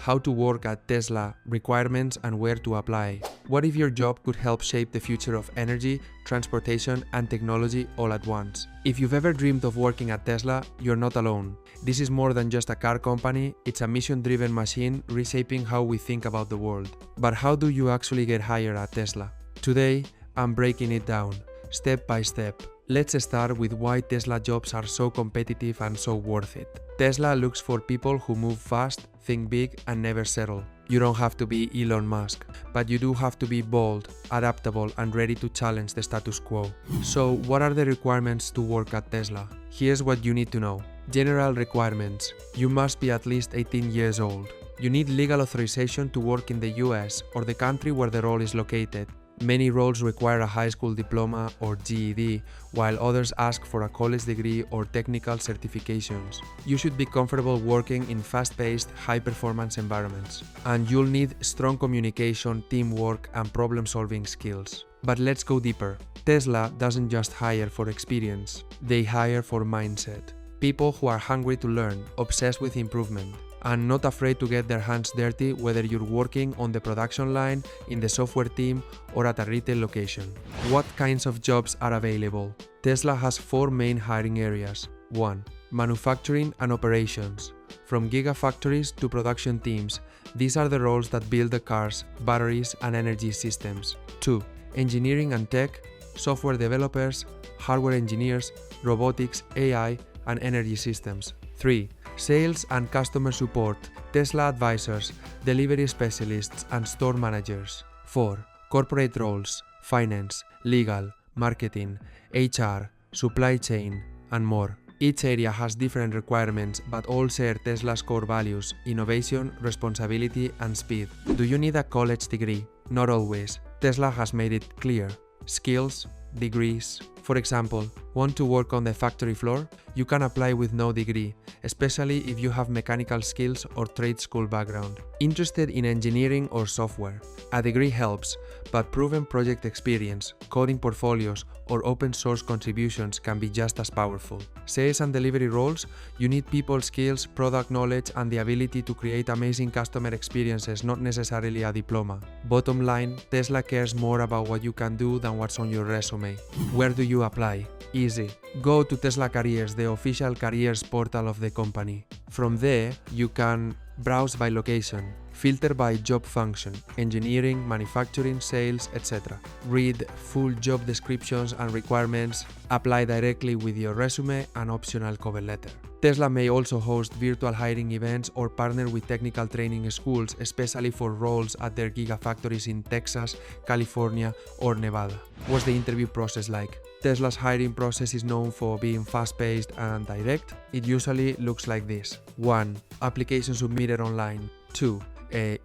how to work at Tesla, requirements and where to apply. What if your job could help shape the future of energy, transportation and technology all at once? If you've ever dreamed of working at Tesla, you're not alone. This is more than just a car company, it's a mission-driven machine reshaping how we think about the world. But how do you actually get hired at Tesla? Today, I'm breaking it down, step by step. Let's start with why Tesla jobs are so competitive and so worth it. Tesla looks for people who move fast, think big, and never settle. You don't have to be Elon Musk, but you do have to be bold, adaptable, and ready to challenge the status quo. So, what are the requirements to work at Tesla? Here's what you need to know. General requirements. You must be at least 18 years old. You need legal authorization to work in the US or the country where the role is located. Many roles require a high school diploma or GED, while others ask for a college degree or technical certifications. You should be comfortable working in fast-paced, high-performance environments. And you'll need strong communication, teamwork, and problem-solving skills. But let's go deeper. Tesla doesn't just hire for experience, they hire for mindset. People who are hungry to learn, obsessed with improvement, and not afraid to get their hands dirty whether you're working on the production line, in the software team, or at a retail location. What kinds of jobs are available? Tesla has 4 main hiring areas. 1. Manufacturing and operations. From gigafactories to production teams, these are the roles that build the cars, batteries, and energy systems. 2. Engineering and tech, software developers, hardware engineers, robotics, AI, and energy systems. 3. Sales and customer support, Tesla advisors, delivery specialists, and store managers. 4. Corporate roles, finance, legal, marketing, HR, supply chain, and more. Each area has different requirements, but all share Tesla's core values: innovation, responsibility, and speed. Do you need a college degree? Not always. Tesla has made it clear. Skills, degrees. For example, want to work on the factory floor? You can apply with no degree, especially if you have mechanical skills or trade school background. Interested in engineering or software? A degree helps, but proven project experience, coding portfolios, or open source contributions can be just as powerful. Sales and delivery roles? You need people skills, product knowledge, and the ability to create amazing customer experiences, not necessarily a diploma. Bottom line, Tesla cares more about what you can do than what's on your resume. Where do you apply? Easy. Go to Tesla Careers, the official careers portal of the company. From there, you can browse by location, filter by job function, engineering, manufacturing, sales, etc. Read full job descriptions and requirements, apply directly with your resume and optional cover letter. Tesla may also host virtual hiring events or partner with technical training schools, especially for roles at their gigafactories in Texas, California, or Nevada. What's the interview process like? Tesla's hiring process is known for being fast-paced and direct. It usually looks like this. 1. Application submitted online. 2.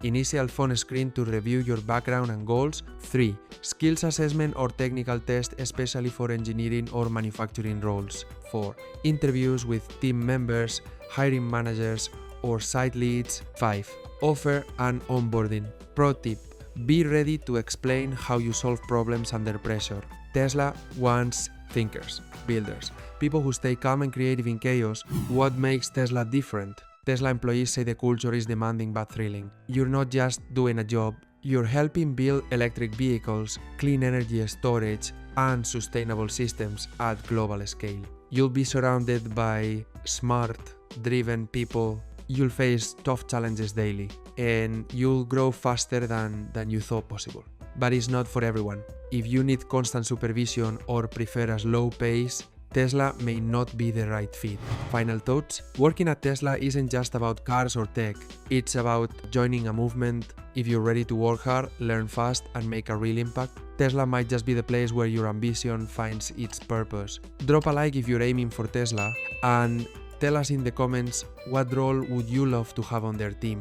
Initial phone screen to review your background and goals. 3. Skills assessment or technical test, especially for engineering or manufacturing roles. 4. Interviews with team members, hiring managers, or site leads. 5. Offer and onboarding. Pro tip: be ready to explain how you solve problems under pressure. Tesla wants thinkers, builders, people who stay calm and creative in chaos. What makes Tesla different? Tesla employees say the culture is demanding but thrilling. You're not just doing a job, you're helping build electric vehicles, clean energy storage, and sustainable systems at global scale. You'll be surrounded by smart, driven people. You'll face tough challenges daily, and you'll grow faster than you thought possible. But it's not for everyone. If you need constant supervision or prefer a slow pace, Tesla may not be the right fit. Final thoughts? Working at Tesla isn't just about cars or tech. It's about joining a movement. If you're ready to work hard, learn fast, and make a real impact, Tesla might just be the place where your ambition finds its purpose. Drop a like if you're aiming for Tesla, and tell us in the comments what role would you love to have on their team.